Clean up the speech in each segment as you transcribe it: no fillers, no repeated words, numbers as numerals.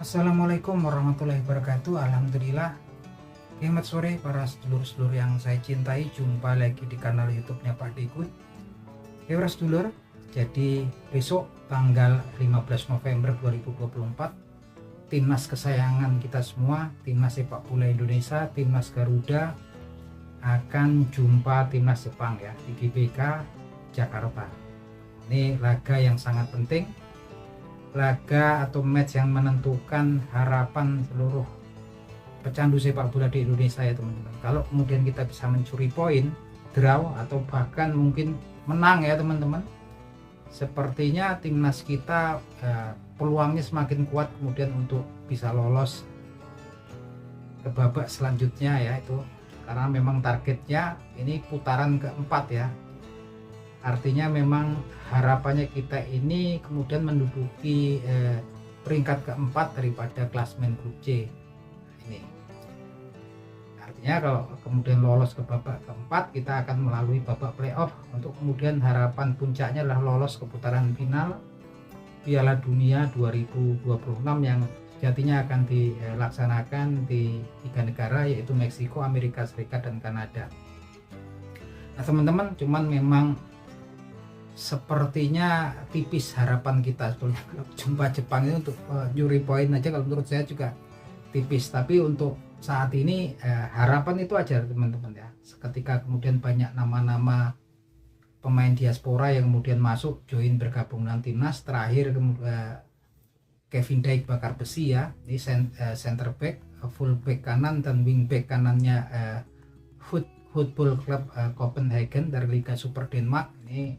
Assalamualaikum warahmatullahi wabarakatuh. Alhamdulillah. Selamat sore para sedulur-sedulur yang saya cintai. Jumpa lagi di kanal YouTube-nya Pak Dikut. Ya para sedulur, jadi besok tanggal 15 November 2024 timnas kesayangan kita semua, timnas sepak bola Indonesia, timnas Garuda akan jumpa timnas Jepang ya di GBK Jakarta. Ini laga yang sangat penting, laga atau match yang menentukan harapan seluruh pecandu sepak bola di Indonesia ya teman-teman. Kalau kemudian kita bisa mencuri poin, draw atau bahkan mungkin menang ya teman-teman, sepertinya timnas kita peluangnya semakin kuat kemudian untuk bisa lolos ke babak selanjutnya ya, itu karena memang targetnya ini putaran keempat ya. Artinya memang harapannya kita ini kemudian menduduki peringkat keempat daripada klasmen grup C ini. Artinya kalau kemudian lolos ke babak keempat, kita akan melalui babak playoff untuk kemudian harapan puncaknya adalah lolos ke putaran final Piala Dunia 2026 yang sejatinya akan dilaksanakan di 3 negara, yaitu Meksiko, Amerika Serikat, dan Kanada. Nah teman-teman, cuman memang sepertinya tipis harapan kita sebetulnya jumpa Jepang ini untuk nyuri poin aja, kalau menurut saya juga tipis. Tapi untuk saat ini harapan itu aja teman-teman ya. Ketika kemudian banyak nama-nama pemain diaspora yang kemudian masuk join bergabung dengan timnas, terakhir kemudian Kevin Dijk bakar besi ya, ini center back, full back kanan dan wing back kanannya Football Club Copenhagen dari Liga Super Denmark ini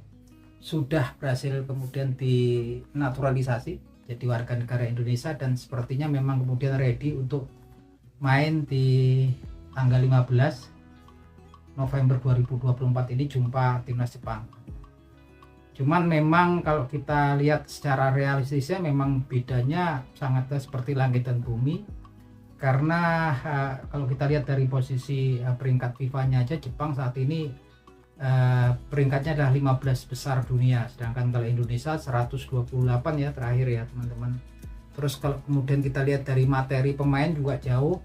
sudah berhasil kemudian dinaturalisasi jadi warga negara Indonesia, dan sepertinya memang kemudian ready untuk main di tanggal 15 November 2024 ini jumpa timnas Jepang. Cuman memang kalau kita lihat secara realistisnya memang bedanya sangat seperti langit dan bumi, karena kalau kita lihat dari posisi peringkat FIFA-nya aja, Jepang saat ini peringkatnya adalah 15 besar dunia, sedangkan kalau Indonesia 128 ya terakhir ya teman-teman. Terus kalau kemudian kita lihat dari materi pemain juga jauh,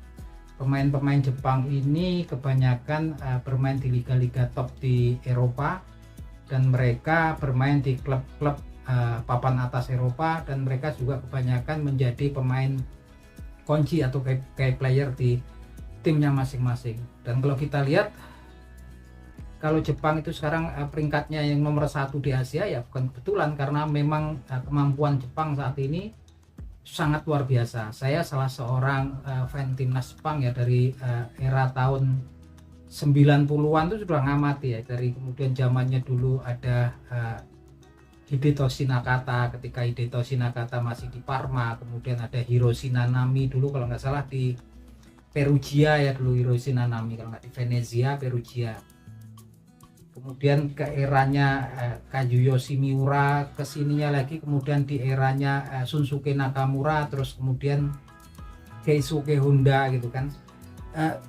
pemain-pemain Jepang ini kebanyakan bermain di liga-liga top di Eropa, dan mereka bermain di klub-klub papan atas Eropa, dan mereka juga kebanyakan menjadi pemain kunci atau key player di timnya masing-masing. Dan kalau kita lihat, kalau Jepang itu sekarang peringkatnya yang nomor 1 di Asia ya bukan kebetulan, karena memang kemampuan Jepang saat ini sangat luar biasa. Saya salah seorang fan timnas Jepang ya, dari era tahun 90-an itu sudah ngamati ya, dari kemudian zamannya dulu ada Hidetoshi Nakata, ketika Hidetoshi Nakata masih di Parma, kemudian ada Hiroshi Nanami dulu kalau nggak salah di Perugia ya, dulu Hiroshi Nanami, kalau nggak di Venezia, Perugia. Kemudian ke eranya Kazuyoshi Miura, kesininya lagi kemudian di eranya Shunsuke Nakamura, terus kemudian Keisuke Honda gitu kan.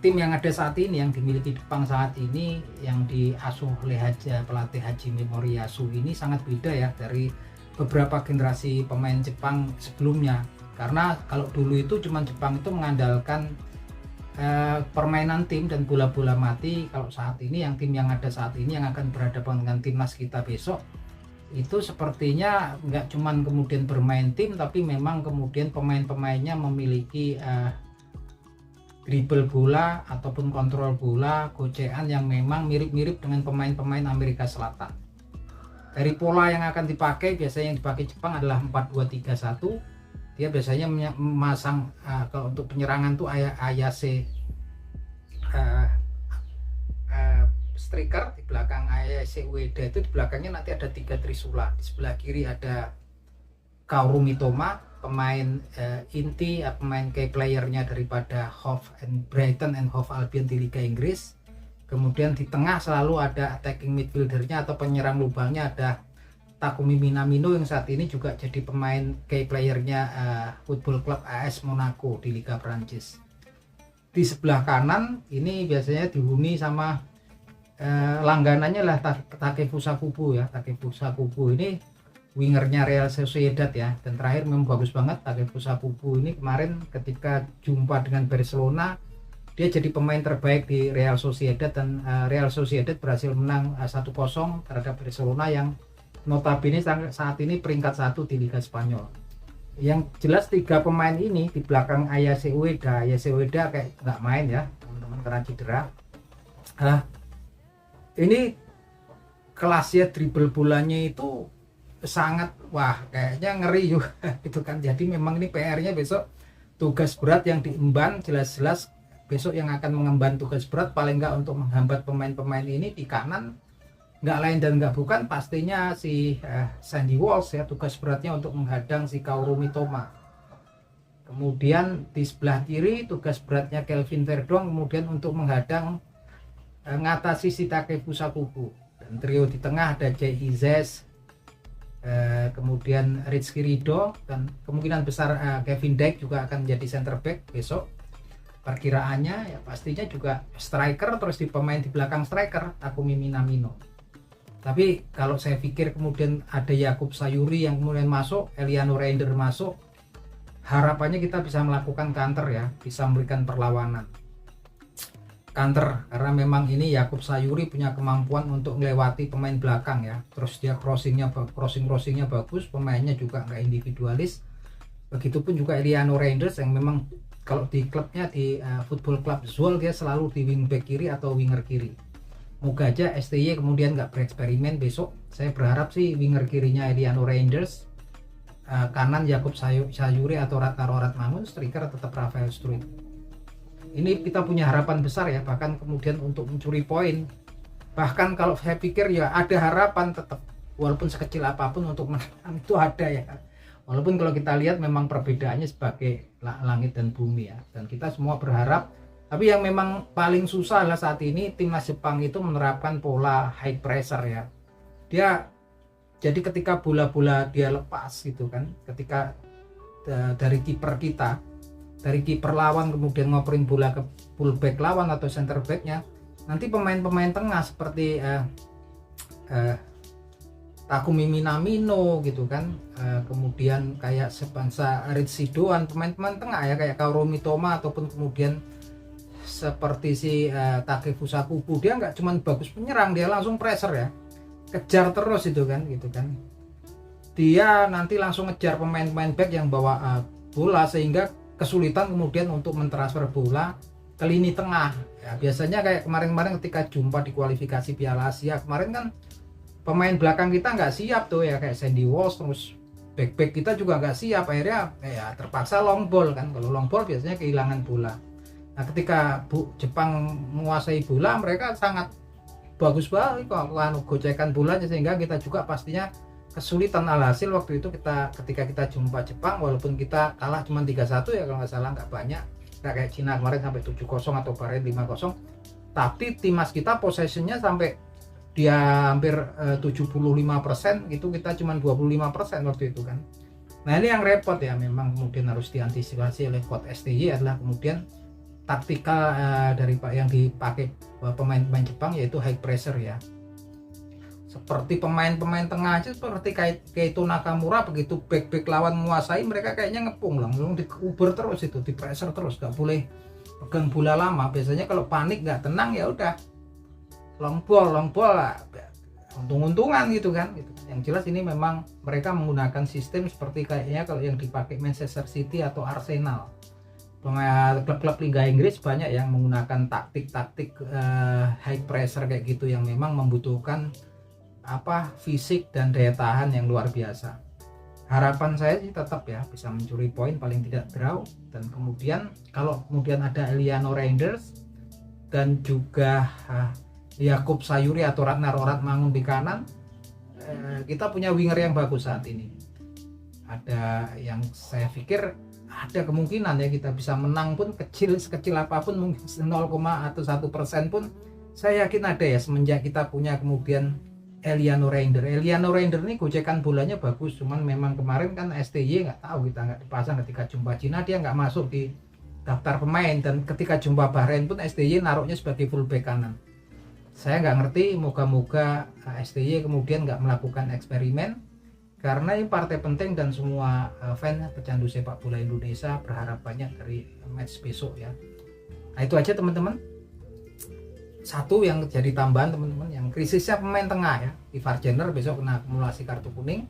Tim yang ada saat ini, yang dimiliki Jepang saat ini, yang diasuh oleh pelatih Hajime Moriyasu ini sangat beda ya dari beberapa generasi pemain Jepang sebelumnya. Karena kalau dulu itu cuma Jepang itu mengandalkan permainan tim dan bola-bola mati. Kalau saat ini tim yang ada saat ini yang akan berhadapan dengan timnas kita besok, itu sepertinya nggak cuman kemudian bermain tim, tapi memang kemudian pemain-pemainnya memiliki dribble bola ataupun kontrol bola, gocean yang memang mirip-mirip dengan pemain-pemain Amerika Selatan. Dari pola yang akan dipakai, biasanya yang dipakai Jepang adalah 4-2-3-1. Dia biasanya memasang kalau untuk penyerangan tuh Ayase striker di belakang Ayase Ueda, itu di belakangnya nanti ada 3 trisula. Di sebelah kiri ada Kaoru Mitoma, pemain inti, pemain key playernya daripada Brighton and Hove Albion di Liga Inggris. Kemudian di tengah selalu ada attacking midfieldernya atau penyerang lubangnya, ada Takumi Minamino yang saat ini juga jadi pemain key playernya Football Club AS Monaco di Liga Prancis. Di sebelah kanan ini biasanya dihuni sama langganannya lah Takefusa Kubo ya. Takefusa Kubo ini wingernya Real Sociedad ya. Dan terakhir memang bagus banget Takefusa Kubo ini kemarin ketika jumpa dengan Barcelona, dia jadi pemain terbaik di Real Sociedad, dan Real Sociedad berhasil menang 1-0 terhadap Barcelona yang notabene saat ini peringkat 1 di Liga Spanyol. Yang jelas 3 pemain ini di belakang Ayase Ueda kayak nggak main ya teman-teman karena cedera. Ini kelasnya dribble bolanya itu sangat kayaknya ngeri juga gitu kan. Jadi memang ini PR-nya besok, tugas berat yang diemban, jelas-jelas besok yang akan mengemban tugas berat paling nggak untuk menghambat pemain-pemain ini di kanan, nggak lain dan nggak bukan pastinya si Sandy Walsh ya. Tugas beratnya untuk menghadang si Kaoru Mitoma. Kemudian di sebelah kiri tugas beratnya Kelvin Verdong kemudian untuk menghadang ngatasi si Takefusa Kubo. Dan trio di tengah ada Jay Izes, kemudian Rizky Ridho, dan kemungkinan besar Kevin Dijk juga akan menjadi center back besok. Perkiraannya ya pastinya juga striker, terus di pemain di belakang striker Takumi Minamino. Tapi kalau saya pikir kemudian ada Jakub Sayuri yang kemudian masuk, Eliano Reinder masuk, harapannya kita bisa melakukan counter ya, bisa memberikan perlawanan counter, karena memang ini Jakub Sayuri punya kemampuan untuk melewati pemain belakang ya. Terus dia crossingnya bagus, pemainnya juga nggak individualis. Begitupun juga Eliano Reinders yang memang kalau di klubnya di Football Club Zwolle dia selalu di wingback kiri atau winger kiri. Moga aja STY kemudian nggak bereksperimen besok. Saya berharap sih winger kirinya Eliano Reinders, kanan Jakub Sayuri atau Ratnaro Ratmangun, striker tetap Rafael Struijk. Ini kita punya harapan besar ya, bahkan kemudian untuk mencuri poin. Bahkan kalau saya pikir ya ada harapan tetap, walaupun sekecil apapun untuk menang itu ada ya. Walaupun kalau kita lihat memang perbedaannya sebagai langit dan bumi ya. Dan kita semua berharap. Tapi yang memang paling susah adalah saat ini timnas Jepang itu menerapkan pola high pressure ya. Dia jadi ketika bola-bola dia lepas gitu kan, ketika dari kiper kita, dari kiper lawan kemudian ngoperin bola ke fullback lawan atau center backnya, nanti pemain-pemain tengah seperti Takumi Minamino gitu kan, kemudian kayak Sebansa Ritsidoan, pemain-pemain tengah ya kayak Kaoru Mitoma ataupun kemudian seperti si Takefusa Kubo, dia nggak cuman bagus penyerang, dia langsung pressure ya, kejar terus itu kan gitu kan. Dia nanti langsung ngejar pemain-pemain back yang bawa bola sehingga kesulitan kemudian untuk mentransfer bola ke lini tengah ya. Biasanya kayak kemarin-kemarin ketika jumpa di kualifikasi Piala Asia kemarin kan pemain belakang kita nggak siap tuh ya, kayak Sandy Walsh, terus back kita juga nggak siap, akhirnya ya terpaksa long ball kan. Kalau long ball biasanya kehilangan bola. Nah ketika Jepang menguasai bola, mereka sangat bagus banget kok gocekan bolanya, sehingga kita juga pastinya kesulitan. Alhasil waktu itu ketika kita jumpa Jepang, walaupun kita kalah cuma 3-1 ya kalau nggak salah, nggak banyak, nggak kayak Cina kemarin sampai 7-0 atau Bahrain 5-0, tapi timnas kita possessionnya sampai dia hampir 75% gitu, kita cuma 25% waktu itu kan. Nah ini yang repot ya, memang kemudian harus diantisipasi oleh coach STY adalah kemudian taktikal dari yang dipakai pemain-pemain Jepang, yaitu high pressure ya. Seperti pemain-pemain tengah aja seperti Keito Nakamura, begitu back lawan menguasai, mereka kayaknya ngepung langsung diuber terus itu, di pressure terus, nggak boleh pegang bola lama. Biasanya kalau panik nggak tenang ya udah long ball lah, untung-untungan gitu kan gitu. Yang jelas ini memang mereka menggunakan sistem seperti kayaknya kalau yang dipakai Manchester City atau Arsenal. Klub-klub Liga Inggris banyak yang menggunakan taktik-taktik high pressure kayak gitu, yang memang membutuhkan fisik dan daya tahan yang luar biasa. Harapan saya sih tetap ya bisa mencuri poin, paling tidak draw. Dan kemudian kalau kemudian ada Eliano Reinders dan juga Jakub Sayuri atau Ratnaro Ratmangun di kanan, kita punya winger yang bagus saat ini. Ada yang saya pikir ada kemungkinan ya kita bisa menang pun sekecil apapun, mungkin 0, atau 1% pun saya yakin ada ya, semenjak kita punya kemudian Eliano Reinder ini gocekan bolanya bagus. Cuman memang kemarin kan STY nggak tahu, kita nggak dipasang ketika jumpa Cina, dia nggak masuk di daftar pemain, dan ketika jumpa Bahrain pun STY naruhnya sebagai fullback kanan. Saya nggak ngerti, moga-moga STY kemudian nggak melakukan eksperimen, karena ini partai penting dan semua fan pecandu sepak bola Indonesia berharap banyak dari match besok ya. Nah itu aja teman-teman. Satu yang jadi tambahan teman-teman, yang krisisnya pemain tengah ya. Ivar Jenner besok kena akumulasi kartu kuning,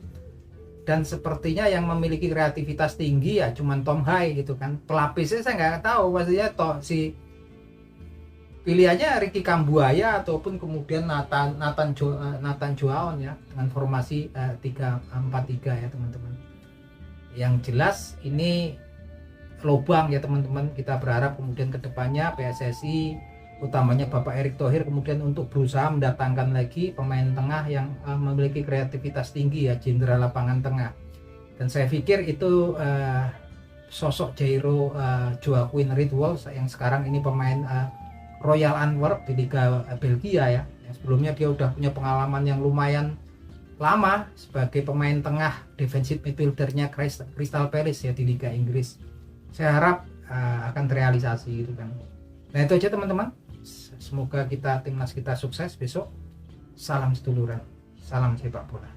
dan sepertinya yang memiliki kreativitas tinggi ya cuman Tom Hai gitu kan. Pelapisnya saya nggak tahu, maksudnya si pilihannya Ricky Kambuaya ataupun kemudian Nathan Joaon ya, dengan formasi 3-4-3 ya teman-teman. Yang jelas ini lobang ya teman-teman. Kita berharap kemudian kedepannya PSSI, utamanya Bapak Erick Thohir, kemudian untuk berusaha mendatangkan lagi pemain tengah yang memiliki kreativitas tinggi ya, jenderal lapangan tengah. Dan saya pikir itu sosok Jairo Joaquin Ridwolds yang sekarang ini pemain Royal Antwerp di Liga Belgia ya. Sebelumnya dia udah punya pengalaman yang lumayan lama sebagai pemain tengah defensive midfieldernya Crystal Palace ya di Liga Inggris. Saya harap akan terrealisasi gitu kan. Nah itu aja teman-teman. Semoga timnas kita sukses besok. Salam seduluran, salam sepak bola.